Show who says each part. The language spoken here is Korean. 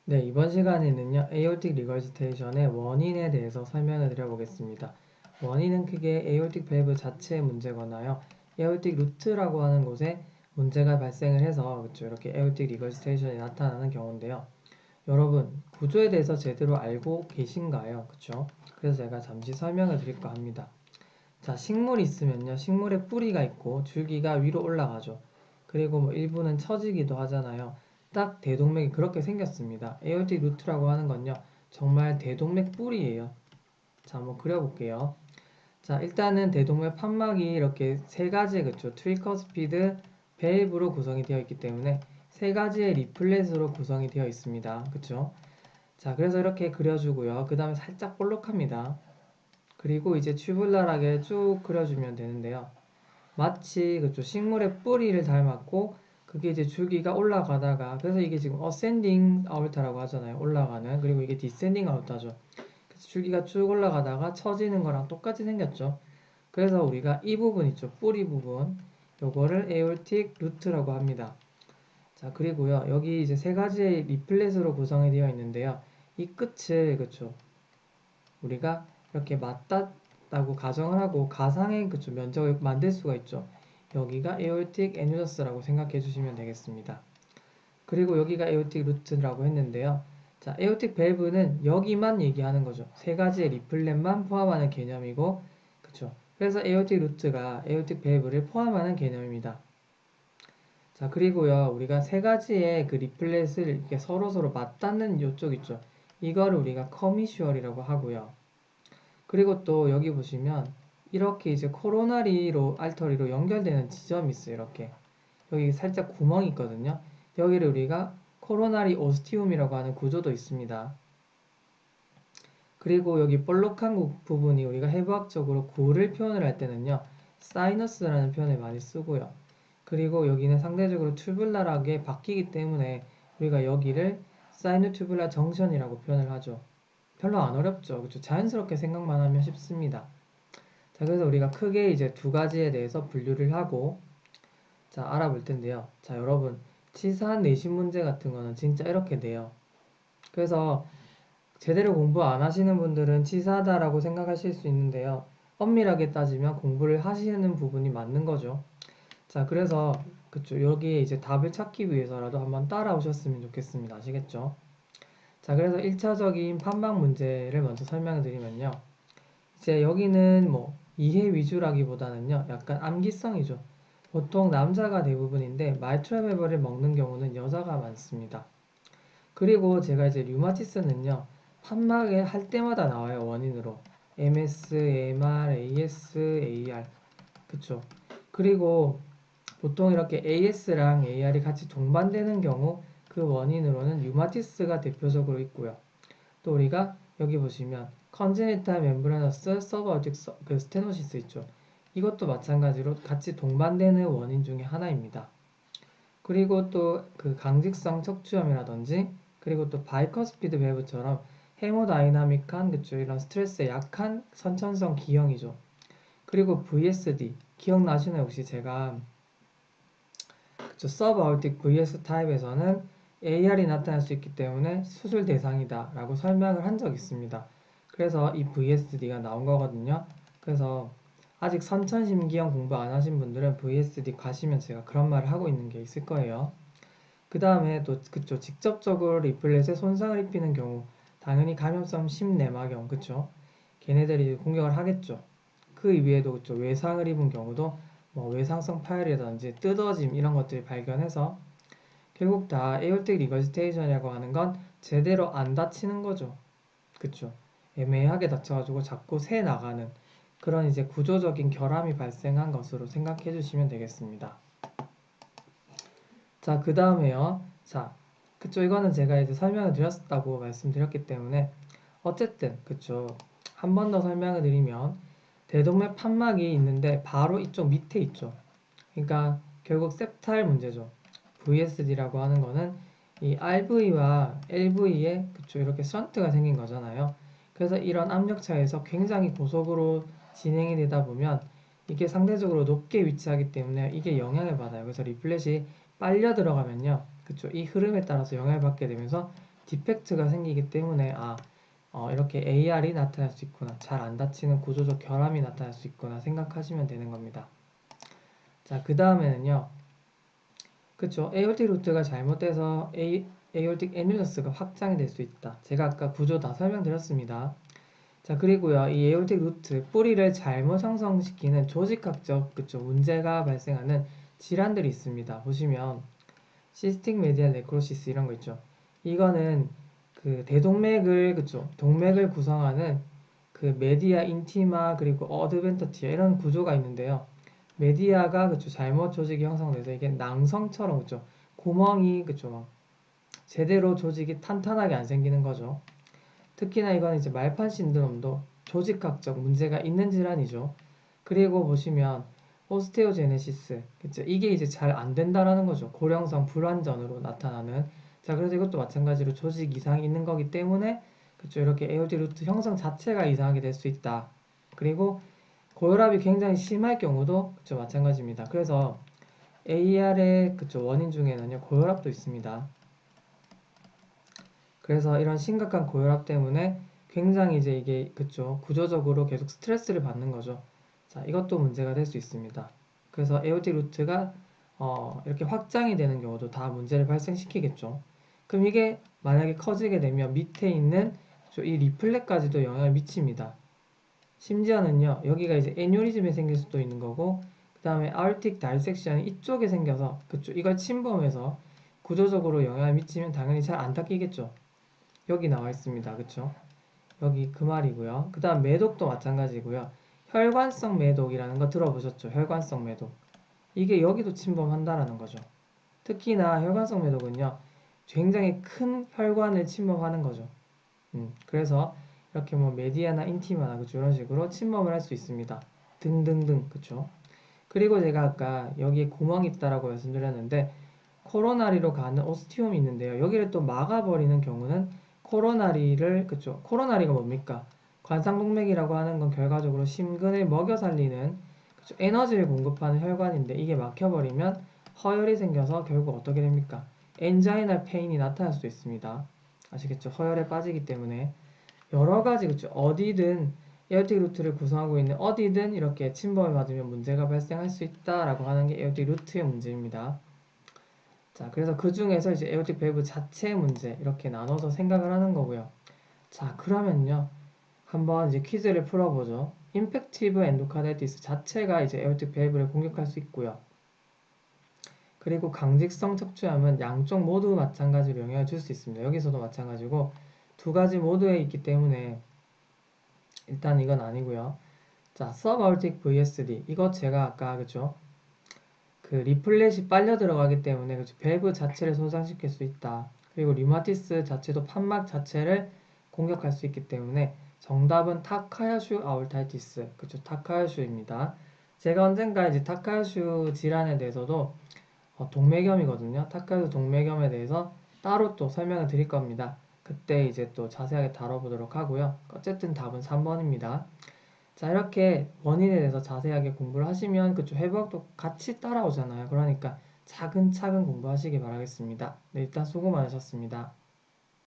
Speaker 1: 네, 이번 시간에는요, 에오틱 리거지테이션의 원인에 대해서 설명을 드려보겠습니다. 원인은 크게 에오틱 밸브 자체의 문제거나요, 에오틱 루트라고 하는 곳에 문제가 발생을 해서 그쵸, 이렇게 에오틱 리거지테이션이 나타나는 경우인데요. 여러분, 구조에 대해서 제대로 알고 계신가요? 그쵸? 그래서 제가 잠시 설명을 드릴까 합니다. 자, 식물이 있으면요, 식물에 뿌리가 있고 줄기가 위로 올라가죠. 그리고 뭐 일부는 처지기도 하잖아요. 딱 대동맥이 그렇게 생겼습니다. 에어틱 루트라고 하는 건요, 정말 대동맥 뿌리예요. 자, 한번 그려볼게요. 자, 일단은 대동맥 판막이 이렇게 세 가지의 그쵸, 트리커스피드 밸브로 구성이 되어 있기 때문에 세 가지의 리플렛으로 구성이 되어 있습니다. 그쵸? 자, 그래서 이렇게 그려주고요. 그 다음에 살짝 볼록합니다. 그리고 이제 튜블랄하게 쭉 그려주면 되는데요. 마치 그쵸, 식물의 뿌리를 닮았고 그게 이제 줄기가 올라가다가 그래서 이게 지금 어센딩 아울타라고 하잖아요. 올라가는. 그리고 이게 디센딩 아울타죠. 그래서 줄기가 쭉 올라가다가 처지는 거랑 똑같이 생겼죠. 그래서 우리가 이 부분 있죠. 뿌리 부분. 요거를 에올틱 루트라고 합니다. 자, 그리고요. 여기 이제 세 가지의 리플렛으로 구성이 되어 있는데요. 이 끝을 그쵸, 우리가 이렇게 맞닿다고 가정을 하고 가상의 그쵸, 면적을 만들 수가 있죠. 여기가 에올틱 애뉴저스라고 생각해 주시면 되겠습니다. 그리고 여기가 에올틱 루트라고 했는데요. 자, 에올틱 밸브는 여기만 얘기하는 거죠. 세 가지의 리플렛만 포함하는 개념이고, 그쵸. 그래서 에올틱 루트가 에올틱 밸브를 포함하는 개념입니다. 자, 그리고요, 우리가 세 가지의 그 리플렛을 이렇게 서로서로 맞닿는 요쪽 있죠. 이거를 우리가 커미슈얼이라고 하고요. 그리고 또 여기 보시면 이렇게 이제 코로나리로 알터리로 연결되는 지점이 있어요. 이렇게 여기 살짝 구멍이 있거든요. 여기를 우리가 코로나리 오스티움이라고 하는 구조도 있습니다. 그리고 여기 볼록한 부분이 우리가 해부학적으로 고를 표현을 할 때는요, 사이너스라는 표현을 많이 쓰고요. 그리고 여기는 상대적으로 튜블랄하게 바뀌기 때문에 우리가 여기를 사이노튜블라 정션이라고 표현을 하죠. 별로 안 어렵죠. 그렇죠? 자연스럽게 생각만 하면 쉽습니다. 자, 그래서 우리가 크게 이제 두 가지에 대해서 분류를 하고, 자, 알아볼 텐데요. 자, 여러분, 치사한 내신 문제 같은 거는 진짜 이렇게 돼요. 그래서 제대로 공부 안 하시는 분들은 치사하다라고 생각하실 수 있는데요. 엄밀하게 따지면 공부를 하시는 부분이 맞는 거죠. 자, 그래서, 그쵸. 여기에 이제 답을 찾기 위해서라도 한번 따라오셨으면 좋겠습니다. 아시겠죠? 자, 그래서 1차적인 판막 문제를 먼저 설명을 드리면요. 이제 여기는 뭐 이해 위주라기보다는요, 약간 암기성이죠. 보통 남자가 대부분인데 말트라메버를 먹는 경우는 여자가 많습니다. 그리고 제가 이제 류마티스는요, 판막에 할 때마다 나와요, 원인으로. MS, MR, AS, AR. 그쵸. 그리고 보통 이렇게 AS랑 AR이 같이 동반되는 경우 그 원인으로는 류마티스가 대표적으로 있고요. 또 우리가 여기 보시면 컨제니탈 멤브라너스 서브어틱 그 스테노시스 있죠. 이것도 마찬가지로 같이 동반되는 원인 중에 하나입니다. 그리고 또 그 강직성 척추염이라든지 그리고 또 바이커스피드 밸브처럼 헤모다이나믹한 그쵸, 이런 스트레스에 약한 선천성 기형이죠. 그리고 VSD 기억나시나요? 혹시 제가 그쵸, 서브아울틱 VS 타입에서는 AR이 나타날 수 있기 때문에 수술 대상이다 라고 설명을 한 적이 있습니다. 그래서 이 VSD가 나온 거거든요. 그래서 아직 선천심기형 공부 안 하신 분들은 VSD 가시면 제가 그런 말을 하고 있는 게 있을 거예요. 그 다음에 또 그쵸, 직접적으로 리플렛에 손상을 입히는 경우 당연히 감염성 심내막염 그쵸, 걔네들이 공격을 하겠죠. 그 이외에도 그쵸, 외상을 입은 경우도 뭐 외상성 파열이라든지 뜯어짐 이런 것들을 발견해서 결국 다 에어텍 리거지테이션이라고 하는 건 제대로 안 다치는 거죠. 그쵸. 애매하게 다쳐가지고 자꾸 새 나가는 그런 이제 구조적인 결함이 발생한 것으로 생각해 주시면 되겠습니다. 자, 그 다음에요. 자, 그쵸. 이거는 제가 이제 설명을 드렸다고 말씀드렸기 때문에 어쨌든 그쵸. 한 번 더 설명을 드리면 대동맥 판막이 있는데 바로 이쪽 밑에 있죠. 그러니까 결국 septal 문제죠. VSD라고 하는 거는 이 RV와 LV에 그쵸, 이렇게 션트가 생긴 거잖아요. 그래서 이런 압력 차에서 굉장히 고속으로 진행이 되다 보면 이게 상대적으로 높게 위치하기 때문에 이게 영향을 받아요. 그래서 리플렛이 빨려 들어가면요. 그쵸, 이 흐름에 따라서 영향을 받게 되면서 디펙트가 생기기 때문에 이렇게 AR이 나타날 수 있구나, 잘 안 닫히는 구조적 결함이 나타날 수 있구나 생각하시면 되는 겁니다. 자, 그 다음에는요, 그쵸, 에올틱 루트가 잘못돼서 에올틱 애뉩러스가 확장이 될 수 있다. 제가 아까 구조 다 설명드렸습니다. 자, 그리고요, 이 에올틱 루트 뿌리를 잘못 형성시키는 조직학적, 그쵸, 문제가 발생하는 질환들이 있습니다. 보시면 시스틱 메디알 네크로시스 이런 거 있죠. 이거는 그 대동맥을, 그쵸, 동맥을 구성하는 그 메디아 인티마 그리고 어드벤터티아 이런 구조가 있는데요. 메디아가, 그쵸, 잘못 조직이 형성돼서 이게 낭성처럼, 그쵸, 구멍이, 그쵸, 막 제대로 조직이 탄탄하게 안 생기는 거죠. 특히나 이건 이제 말판 신드롬도 조직학적 문제가 있는 질환이죠. 그리고 보시면 오스테오제네시스, 그쵸, 이게 이제 잘 안 된다라는 거죠. 고령성 불완전으로 나타나는. 자, 그래서 이것도 마찬가지로 조직 이상이 있는 거기 때문에, 그쵸, 이렇게 에올틱 루트 형성 자체가 이상하게 될 수 있다. 그리고 고혈압이 굉장히 심할 경우도, 그쵸, 마찬가지입니다. 그래서 AR의, 그쵸, 원인 중에는요, 고혈압도 있습니다. 그래서 이런 심각한 고혈압 때문에 굉장히 이제 이게, 그쵸, 구조적으로 계속 스트레스를 받는 거죠. 자, 이것도 문제가 될 수 있습니다. 그래서 에오틱 루트가 이렇게 확장이 되는 경우도 다 문제를 발생시키겠죠. 그럼 이게 만약에 커지게 되면 밑에 있는 이 리플렛까지도 영향을 미칩니다. 심지어는요, 여기가 이제 애뉴리즘이 생길 수도 있는 거고, 그 다음에 아ortic 다이섹션이 이쪽에 생겨서, 그쵸, 이걸 침범해서 구조적으로 영향을 미치면 당연히 잘 안 닦이겠죠. 여기 나와 있습니다. 그쵸? 여기 그 말이고요. 그 다음 매독도 마찬가지고요. 혈관성 매독이라는 거 들어보셨죠? 혈관성 매독. 이게 여기도 침범한다라는 거죠. 특히나 혈관성 매독은요, 굉장히 큰 혈관을 침범하는 거죠. 그래서 이렇게 뭐 메디아나 인티마나, 그쵸, 이런 식으로 침범을 할 수 있습니다. 등등등. 그쵸? 그리고 제가 아까 여기에 구멍이 있다라고 말씀드렸는데, 코로나리로 가는 오스티움이 있는데요. 여기를 또 막아버리는 경우는 코로나리를, 그쵸, 코로나리가 뭡니까? 관상동맥이라고 하는 건 결과적으로 심근을 먹여 살리는, 그쵸, 에너지를 공급하는 혈관인데, 이게 막혀버리면 허혈이 생겨서 결국 어떻게 됩니까? 엔자이널 페인이 나타날 수도 있습니다. 아시겠죠? 허혈에 빠지기 때문에 여러 가지, 그쵸, 어디든 에어틱 루트를 구성하고 있는 어디든 이렇게 침범을 받으면 문제가 발생할 수 있다라고 하는 게 에어틱 루트의 문제입니다. 자, 그래서 그 중에서 이제 에어틱 밸브 자체의 문제 이렇게 나눠서 생각을 하는 거고요. 자, 그러면요, 한번 이제 퀴즈를 풀어보죠. 임팩티브 엔도카다이티스 자체가 이제 에어틱 밸브를 공격할 수 있고요. 그리고 강직성 척추염은 양쪽 모두 마찬가지로 영향을 줄 수 있습니다. 여기서도 마찬가지고 두 가지 모두에 있기 때문에 일단 이건 아니고요. 자, 서브아울틱 VSD 이거 제가 아까, 그죠, 그 리플렛이 빨려 들어가기 때문에, 그쵸, 밸브 자체를 손상시킬 수 있다. 그리고 류마티스 자체도 판막 자체를 공격할 수 있기 때문에 정답은 타카야슈 아울타이티스, 그쵸, 타카야슈입니다. 제가 언젠가 이제 타카야슈 질환에 대해서도 동맥염이거든요. 타카야슈 동맥염에 대해서 따로 또 설명을 드릴 겁니다. 그때 이제 또 자세하게 다뤄보도록 하고요. 어쨌든 답은 3번입니다. 자, 이렇게 원인에 대해서 자세하게 공부를 하시면 그쪽 해부학도 같이 따라오잖아요. 그러니까 차근차근 공부하시기 바라겠습니다. 네, 일단 수고 많으셨습니다.